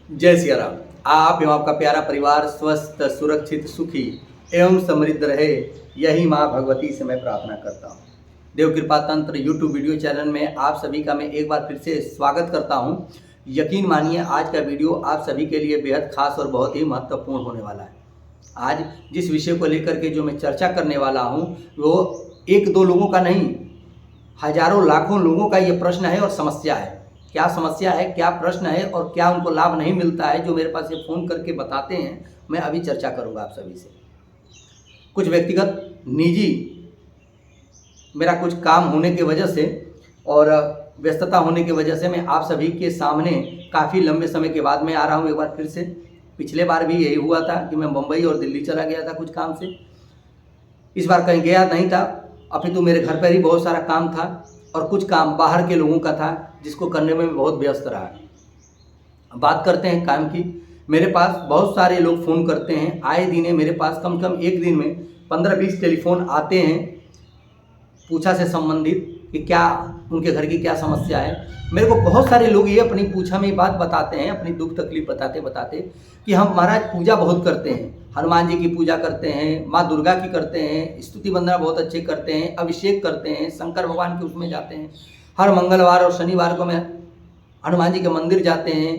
जय सिया राम। आप एवं आपका प्यारा परिवार स्वस्थ, सुरक्षित, सुखी एवं समृद्ध रहे, यही माँ भगवती से मैं प्रार्थना करता हूँ। देव कृपा तंत्र यूट्यूब वीडियो चैनल में आप सभी का मैं एक बार फिर से स्वागत करता हूँ। यकीन मानिए आज का वीडियो आप सभी के लिए बेहद खास और बहुत ही महत्वपूर्ण होने वाला है। आज जिस विषय को लेकर के जो मैं चर्चा करने वाला हूँ वो एक दो लोगों का नहीं, हजारों लाखों लोगों का ये प्रश्न है और समस्या है। क्या समस्या है, क्या प्रश्न है और क्या उनको लाभ नहीं मिलता है, जो मेरे पास ये फ़ोन करके बताते हैं, मैं अभी चर्चा करूंगा आप सभी से। कुछ व्यक्तिगत निजी मेरा कुछ काम होने की वजह से और व्यस्तता होने की वजह से मैं आप सभी के सामने काफ़ी लंबे समय के बाद मैं आ रहा हूँ एक बार फिर से। पिछले बार भी यही हुआ था कि मैं मुंबई और दिल्ली चला गया था कुछ काम से। इस बार कहीं गया नहीं था, अभी तो मेरे घर पर ही बहुत सारा काम था और कुछ काम बाहर के लोगों का था जिसको करने में बहुत व्यस्त रहा। बात करते हैं काम की। मेरे पास बहुत सारे लोग फ़ोन करते हैं, आए दिन मेरे पास कम से कम एक दिन में 15-20 टेलीफोन आते हैं पूछा से संबंधित कि क्या उनके घर की क्या समस्या है। मेरे को बहुत सारे लोग ये अपनी पूछा में बात बताते हैं, अपनी दुख तकलीफ बताते बताते कि हम महाराज पूजा बहुत करते हैं, हनुमान जी की पूजा करते हैं, माँ दुर्गा की करते हैं, स्तुति वंदना बहुत अच्छे करते हैं, अभिषेक करते हैं, शंकर भगवान के उसमें जाते हैं, हर मंगलवार और शनिवार को मैं हनुमान जी के मंदिर जाते हैं।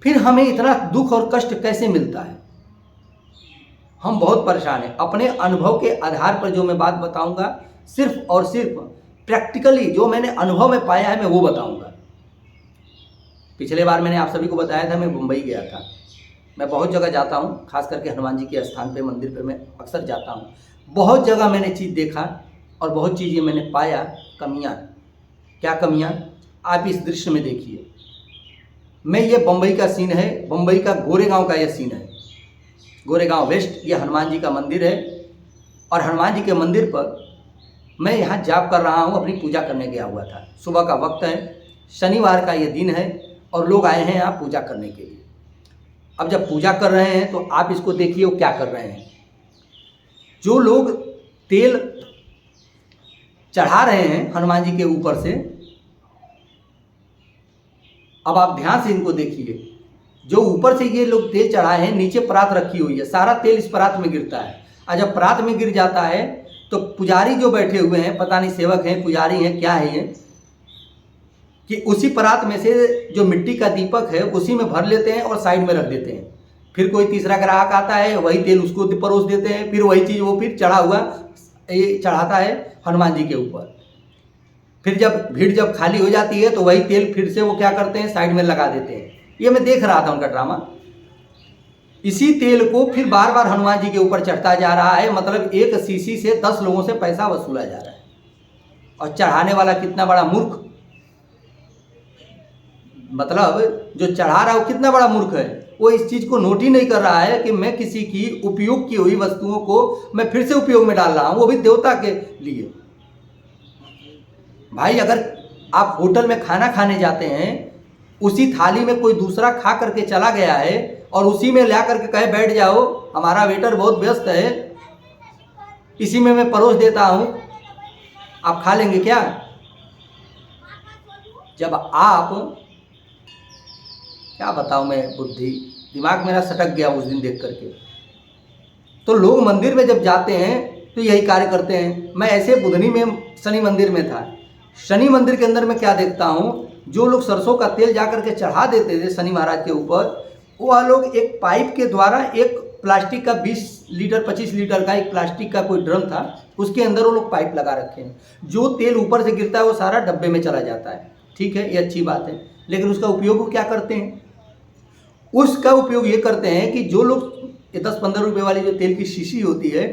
फिर हमें इतना दुख और कष्ट कैसे मिलता है? हम बहुत परेशान हैं। अपने अनुभव के आधार पर जो मैं बात बताऊंगा, सिर्फ और सिर्फ प्रैक्टिकली जो मैंने अनुभव में पाया है मैं वो बताऊंगा। पिछले बार मैंने आप सभी को बताया था मैं मुंबई गया था। मैं बहुत जगह जाता हूँ, खास करके हनुमान जी के स्थान पे, मंदिर पे मैं अक्सर जाता हूँ। बहुत जगह मैंने चीज़ देखा और बहुत चीज़ें मैंने पाया कमियाँ। क्या कमियाँ? आप इस दृश्य में देखिए। मैं ये बम्बई का सीन है, बम्बई का गोरेगांव का यह सीन है। गोरेगांव वेस्ट ये हनुमान जी का मंदिर है और हनुमान जी के मंदिर पर मैं यहाँ जाप कर रहा हूँ, अपनी पूजा करने गया हुआ था। सुबह का वक्त है, शनिवार का ये दिन है और लोग आए हैं यहाँ पूजा करने के लिए। अब जब पूजा कर रहे हैं तो आप इसको देखिए वो क्या कर रहे हैं। जो लोग तेल चढ़ा रहे हैं हनुमान जी के ऊपर से, अब आप ध्यान से इनको देखिए। जो ऊपर से ये लोग तेल चढ़ाए हैं, नीचे परात रखी हुई है, सारा तेल इस परात में गिरता है और जब परात में गिर जाता है तो पुजारी जो बैठे हुए हैं, पता नहीं सेवक हैं, पुजारी हैं, क्या है ये, कि उसी परात में से जो मिट्टी का दीपक है उसी में भर लेते हैं और साइड में रख देते हैं। फिर कोई तीसरा ग्राहक आता है, वही तेल उसको परोस देते हैं, फिर वही चीज़ वो फिर चढ़ा हुआ ये चढ़ाता है हनुमान जी के ऊपर। फिर जब भीड़ जब खाली हो जाती है तो वही तेल फिर से वो क्या करते हैं, साइड में लगा देते हैं। ये मैं देख रहा था उनका ड्रामा। इसी तेल को फिर बार बार हनुमान जी के ऊपर चढ़ता जा रहा है। मतलब एक शीशी से 10 लोगों से पैसा वसूला जा रहा है और चढ़ाने वाला कितना बड़ा मूर्ख, मतलब जो चढ़ा रहा है वो कितना बड़ा मूर्ख है। वो इस चीज़ को नोट ही नहीं कर रहा है कि मैं किसी की उपयोग की हुई वस्तुओं को मैं फिर से उपयोग में डाल रहा हूँ, वो भी देवता के लिए। भाई अगर आप होटल में खाना खाने जाते हैं, उसी थाली में कोई दूसरा खा करके चला गया है और उसी में ला करके कहे बैठ जाओ, हमारा वेटर बहुत व्यस्त है, इसी में मैं परोस देता हूँ, आप खा लेंगे क्या? जब आप, क्या बताऊँ मैं, बुद्धि दिमाग मेरा सटक गया उस दिन देख करके। तो लोग मंदिर में जब जाते हैं तो यही कार्य करते हैं। मैं ऐसे बुधनी में शनि मंदिर में था। शनि मंदिर के अंदर मैं क्या देखता हूँ, जो लोग सरसों का तेल जा करके चढ़ा देते थे शनि महाराज के ऊपर, वह लोग एक पाइप के द्वारा, एक प्लास्टिक का 20 लीटर 25 लीटर का एक प्लास्टिक का कोई ड्रम था, उसके अंदर वो लोग पाइप लगा रखे हैं। जो तेल ऊपर से गिरता है वो सारा डब्बे में चला जाता है। ठीक है, ये अच्छी बात है, लेकिन उसका उपयोग वो क्या करते हैं? उसका उपयोग ये करते हैं कि जो लोग 10-15 रुपये वाली जो तेल की शीशी होती है,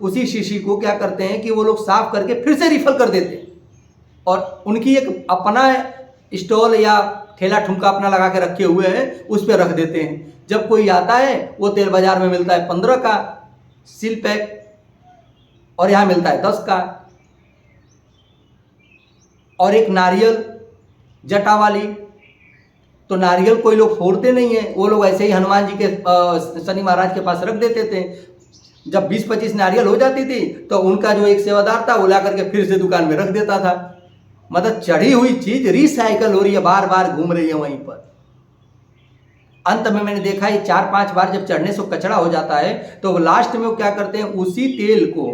उसी शीशी को क्या करते हैं कि वो लोग साफ करके फिर से रिफिल कर देते हैं और उनकी एक अपना स्टॉल या ठेला ठुमका अपना लगा के रखे हुए हैं, उस पर रख देते हैं। जब कोई आता है वो तेल बाजार में मिलता है 15 का सील पैक और यहाँ मिलता है 10 का। और एक नारियल जटा वाली, तो नारियल कोई लोग फोड़ते नहीं है, वो लोग ऐसे ही हनुमान जी के शनि महाराज के पास रख देते थे। जब 20-25 नारियल हो जाती थी तो उनका जो एक सेवादार था वो ला करके फिर से दुकान में रख देता था। मतलब चढ़ी हुई चीज रिसाइकल हो रही है, बार बार घूम रही है वहीं पर। अंत में मैंने देखा ये 4-5 बार जब चढ़ने से कचरा हो जाता है तो लास्ट में वो क्या करते हैं, उसी तेल को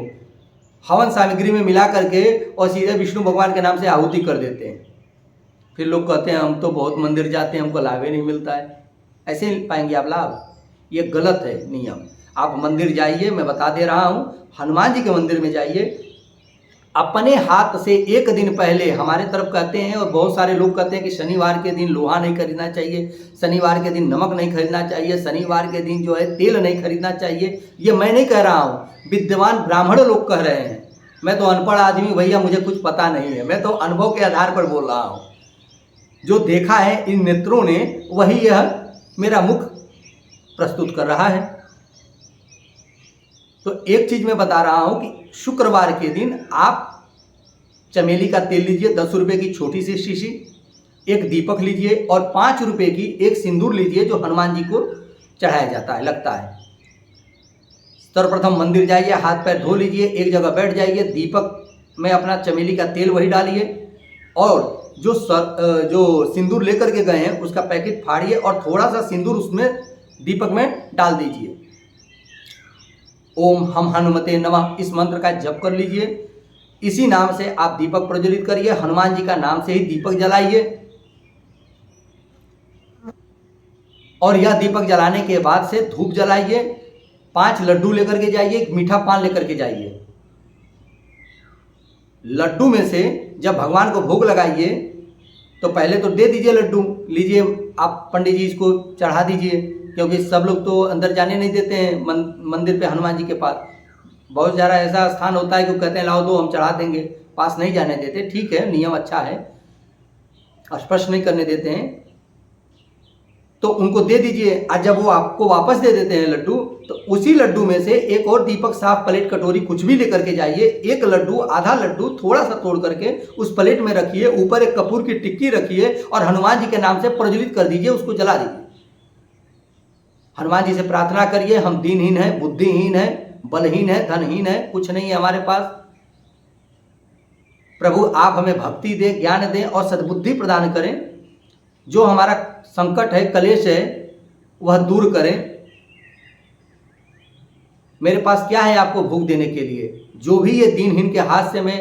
हवन सामग्री में मिला करके और सीधे विष्णु भगवान के नाम से आहुति कर देते हैं। फिर लोग कहते हैं हम तो बहुत मंदिर जाते हैं, हमको लाभ ही नहीं मिलता है। ऐसे नहीं पाएंगे आप लाभ, ये गलत है नियम। आप मंदिर जाइए, मैं बता दे रहा हूँ, हनुमान जी के मंदिर में जाइए, अपने हाथ से एक दिन पहले, हमारे तरफ कहते हैं और बहुत सारे लोग कहते हैं कि शनिवार के दिन लोहा नहीं खरीदना चाहिए, शनिवार के दिन नमक नहीं खरीदना चाहिए, शनिवार के दिन जो है तेल नहीं खरीदना चाहिए। ये मैं नहीं कह रहा हूँ, विद्वान ब्राह्मण लोग कह रहे हैं। मैं तो अनपढ़ आदमी भैया, मुझे कुछ पता नहीं है, मैं तो अनुभव के आधार पर बोल रहा हूँ। जो देखा है इन नेत्रों ने वही यह मेरा मुख प्रस्तुत कर रहा है। तो एक चीज मैं बता रहा हूं कि शुक्रवार के दिन आप चमेली का तेल लीजिए, 10 रुपए की छोटी सी शीशी, एक दीपक लीजिए और 5 रुपए की एक सिंदूर लीजिए जो हनुमान जी को चढ़ाया जाता है, लगता है। सर्वप्रथम मंदिर जाइए, हाथ पैर धो लीजिए, एक जगह बैठ जाइए, दीपक में अपना चमेली का तेल वही डालिए और जो सिंदूर लेकर के गए हैं उसका पैकेट फाड़िए और थोड़ा सा सिंदूर उसमें दीपक में डाल दीजिए। ओम हम हनुमते नमः इस मंत्र का जप कर लीजिए। इसी नाम से आप दीपक प्रज्वलित करिए, हनुमान जी का नाम से ही दीपक जलाइए। और यह दीपक जलाने के बाद से धूप जलाइए, 5 लड्डू लेकर के जाइए, एक मीठा पान लेकर के जाइए। लड्डू में से जब भगवान को भोग लगाइए तो पहले तो दे दीजिए लड्डू, लीजिए आप पंडित जी इसको चढ़ा दीजिए, क्योंकि सब लोग तो अंदर जाने नहीं देते हैं मंदिर पे हनुमान जी के पास। बहुत ज़्यादा ऐसा स्थान होता है कि कहते हैं लाओ दो हम चढ़ा देंगे, पास नहीं जाने देते। ठीक है, नियम अच्छा है, स्पर्श नहीं करने देते हैं, तो उनको दे दीजिए। और जब वो आपको वापस दे देते हैं लड्डू, तो उसी लड्डू में से एक और दीपक, साफ प्लेट, कटोरी कुछ भी लेकर के जाइए, एक लड्डू, आधा लड्डू थोड़ा सा तोड़ करके उस प्लेट में रखिए, ऊपर एक कपूर की टिक्की रखिए और हनुमान जी के नाम से प्रज्वलित कर दीजिए, उसको जला दीजिए। हनुमान जी से प्रार्थना करिए, हम दीनहीन हैं, बुद्धिहीन हैं, बलहीन है, धनहीन है, कुछ नहीं है हमारे पास। प्रभु आप हमें भक्ति दें, ज्ञान दें और सद्बुद्धि प्रदान करें। जो हमारा संकट है, कलेश है, वह दूर करें। मेरे पास क्या है आपको भोग देने के लिए? जो भी ये दीनहीन के हाथ से मैं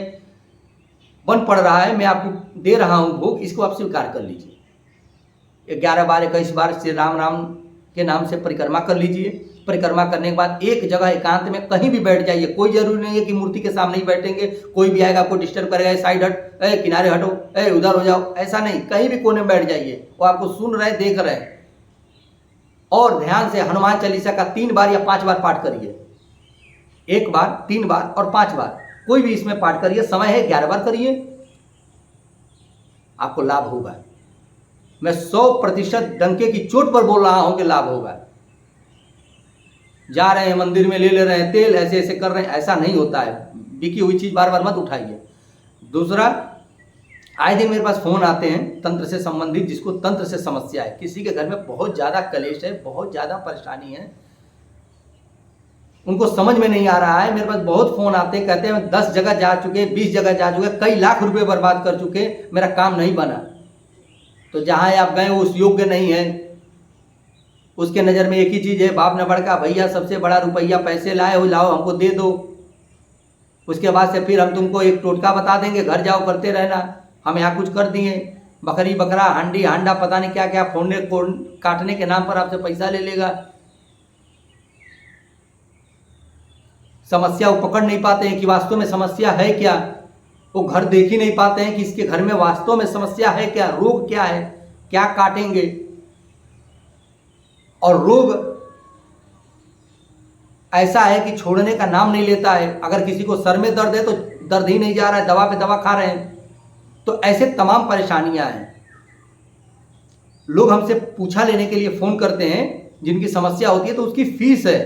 बन पड़ रहा है, मैं आपको दे रहा हूं भोग, इसको आप स्वीकार कर लीजिए। 11 बार 21 बार श्री राम राम के नाम से परिक्रमा कर लीजिए। परिक्रमा करने के बाद एक जगह एकांत में कहीं भी बैठ जाइए। कोई जरूरी नहीं है कि मूर्ति के सामने ही बैठेंगे, कोई भी आएगा आपको डिस्टर्ब करेगा, साइड हट, किनारे हटो, उधर हो जाओ, ऐसा नहीं, कहीं भी कोने में बैठ जाइए, वो आपको सुन रहे, देख रहे हैं। और ध्यान से हनुमान चालीसा का 3 बार या 5 बार पाठ करिए। 1 बार, 3 बार और 5 बार, कोई भी इसमें पाठ करिए। समय है 11 बार करिए, आपको लाभ होगा। मैं 100% डंके की चोट पर बोल रहा हूं कि लाभ होगा। जा रहे हैं मंदिर में, ले ले रहे हैं तेल, ऐसे ऐसे कर रहे हैं, ऐसा नहीं होता है। बिकी हुई चीज बार बार मत उठाइए। दूसरा, आए दिन मेरे पास फोन आते हैं तंत्र से संबंधित, जिसको तंत्र से समस्या है, किसी के घर में बहुत ज्यादा कलेश है, बहुत ज्यादा परेशानी है, उनको समझ में नहीं आ रहा है। मेरे पास बहुत फोन आते हैं, कहते हैं 10 जगह जा चुके, 20 जगह जा चुके, कई लाख रुपए बर्बाद कर चुके, मेरा काम नहीं बना। तो जहां आप गए वो उस योग्य नहीं है, उसके नज़र में एक ही चीज़ है, बाप ने बड़का भैया सबसे बड़ा रुपया पैसे लाए हो, लाओ हमको दे दो। उसके बाद से फिर हम तुमको एक टोटका बता देंगे, घर जाओ करते रहना, हम यहाँ कुछ कर दिए। बकरी बकरा, हांडी हांडा, पता नहीं क्या क्या फोड़ने काटने के नाम पर आपसे पैसा ले लेगा। समस्या वो पकड़ नहीं पाते हैं कि वास्तव में समस्या है क्या। वो घर देख ही नहीं पाते हैं कि इसके घर में वास्तव में समस्या है क्या, रोग क्या है, क्या काटेंगे। और रोग ऐसा है कि छोड़ने का नाम नहीं लेता है। अगर किसी को सर में दर्द है तो दर्द ही नहीं जा रहा है, दवा पे दवा खा रहे हैं। तो ऐसे तमाम परेशानियां हैं। लोग हमसे पूछा लेने के लिए फोन करते हैं, जिनकी समस्या होती है, तो उसकी फीस है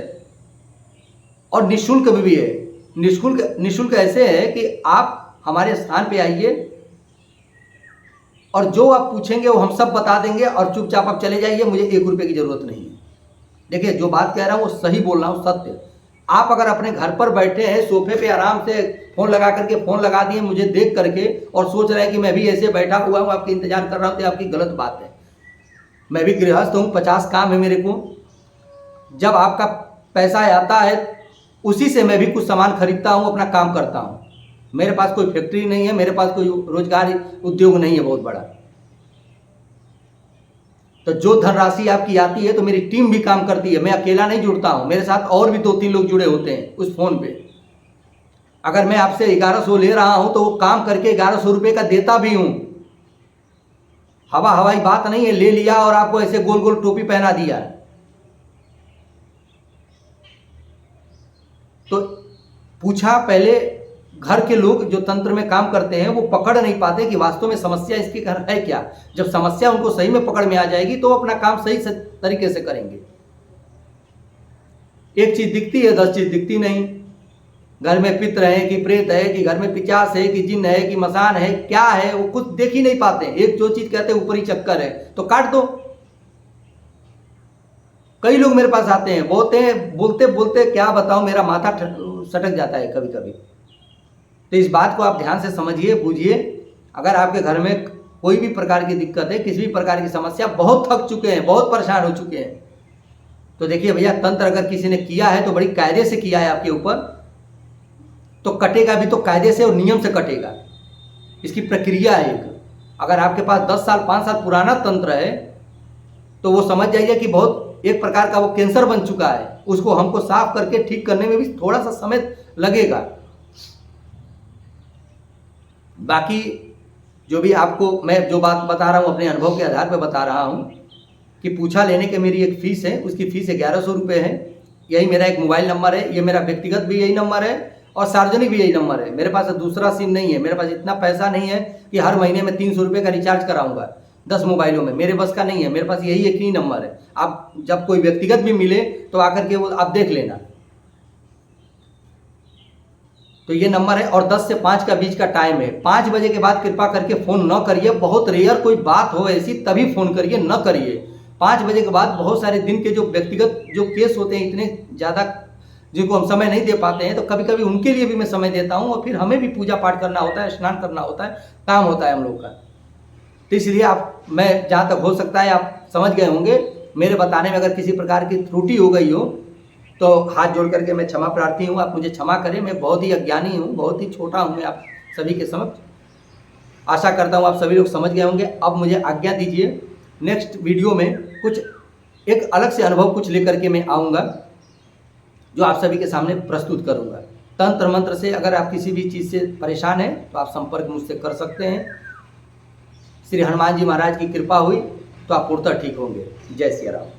और निःशुल्क भी है। निःशुल्क ऐसे है कि आप हमारे स्थान पे आइए और जो आप पूछेंगे वो हम सब बता देंगे और चुपचाप आप चले जाइए, मुझे 1 रुपये की जरूरत नहीं है। देखिए, जो बात कह रहा हूँ वो सही बोल रहा हूँ, सत्य। आप अगर अपने घर पर बैठे हैं, सोफे पे आराम से फोन लगा करके, फोन लगा दिए मुझे देख करके और सोच रहे हैं कि मैं भी ऐसे बैठा हुआ हूँ, आपकी इंतजार कर रहा हूँ, तो आपकी गलत बात है। मैं भी गृहस्थ हूँ, 50 काम है मेरे को। जब आपका पैसा आता है उसी से मैं भी कुछ सामान खरीदता हूँ, अपना काम करता हूँ। मेरे पास कोई फैक्ट्री नहीं है, मेरे पास कोई रोजगार उद्योग नहीं है बहुत बड़ा। तो जो धनराशि आपकी आती है तो मेरी टीम भी काम करती है, मैं अकेला नहीं जुड़ता हूँ, मेरे साथ और भी 2-3 लोग जुड़े होते हैं उस फोन पे। अगर मैं आपसे 1100 ले रहा हूँ तो वो काम करके 1100 रुपये का देता भी हूँ। हवाई बात नहीं है, ले लिया और आपको ऐसे गोल गोल टोपी पहना दिया। तो पूछा पहले, घर के लोग जो तंत्र में काम करते हैं वो पकड़ नहीं पाते कि वास्तव में समस्या इसके घर है क्या। जब समस्या उनको सही में पकड़ में आ जाएगी तो अपना काम सही तरीके से करेंगे। एक चीज दिखती है, 10 चीज दिखती नहीं। घर में पित्र है कि प्रेत है कि घर में पिचास है कि जिन्न है कि मसान है, क्या है वो कुछ देख ही नहीं पाते। एक जो चीज कहते हैं ऊपरी चक्कर है तो काट दो। कई लोग मेरे पास आते हैं, बोलते बोलते क्या बताऊं, मेरा माथा सटक जाता है कभी कभी। तो इस बात को आप ध्यान से समझिए, बूझिए। अगर आपके घर में कोई भी प्रकार की दिक्कत है, किसी भी प्रकार की समस्या, बहुत थक चुके हैं, बहुत परेशान हो चुके हैं, तो देखिए भैया, तंत्र अगर किसी ने किया है तो बड़ी कायदे से किया है आपके ऊपर, तो कटेगा भी तो कायदे से और नियम से कटेगा। इसकी प्रक्रिया है एक। अगर आपके पास 10 साल 5 साल पुराना तंत्र है तो वो समझ जाइए कि बहुत एक प्रकार का वो कैंसर बन चुका है। उसको हमको साफ करके ठीक करने में भी थोड़ा सा समय लगेगा। बाकी जो भी आपको मैं जो बात बता रहा हूँ अपने अनुभव के आधार पर बता रहा हूँ कि पूछा लेने के मेरी एक फीस है, उसकी फीस 1100 रुपये है। यही मेरा एक मोबाइल नंबर है, ये मेरा व्यक्तिगत भी यही नंबर है और सार्वजनिक भी यही नंबर है। मेरे पास दूसरा सिम नहीं है, मेरे पास इतना पैसा नहीं है कि हर महीने में 300 रुपये का रिचार्ज कराऊंगा 10 मोबाइलों में, मेरे बस का नहीं है। मेरे पास यही एक ही नंबर है। आप जब कोई व्यक्तिगत भी मिले तो आकर के वो आप देख लेना। तो ये नंबर है और 10 से 5 का बीच का टाइम है। 5 बजे के बाद कृपा करके फ़ोन न करिए, बहुत रेयर कोई बात हो ऐसी तभी फ़ोन करिए, न करिए। 5 बजे के बाद बहुत सारे दिन के जो व्यक्तिगत जो केस होते हैं इतने ज़्यादा, जिनको हम समय नहीं दे पाते हैं, तो कभी कभी उनके लिए भी मैं समय देता हूँ। और फिर हमें भी पूजा पाठ करना होता है, स्नान करना होता है, काम होता है हम लोग का। तो इसलिए मैं जहाँ तक हो सकता है आप समझ गए होंगे। मेरे बताने में अगर किसी प्रकार की त्रुटि हो गई हो तो हाथ जोड़ करके मैं क्षमा प्रार्थी हूँ, आप मुझे क्षमा करें। मैं बहुत ही अज्ञानी हूँ, बहुत ही छोटा हूँ मैं आप सभी के समक्ष। आशा करता हूँ आप सभी लोग समझ गए होंगे। अब मुझे आज्ञा दीजिए, नेक्स्ट वीडियो में कुछ एक अलग से अनुभव कुछ लेकर के मैं आऊँगा जो आप सभी के सामने प्रस्तुत करूँगा। तंत्र मंत्र से अगर आप किसी भी चीज़ से परेशान हैं तो आप संपर्क मुझसे कर सकते हैं। श्री हनुमान जी महाराज की कृपा हुई तो आप पूर्णतः ठीक होंगे। जय सिया राम।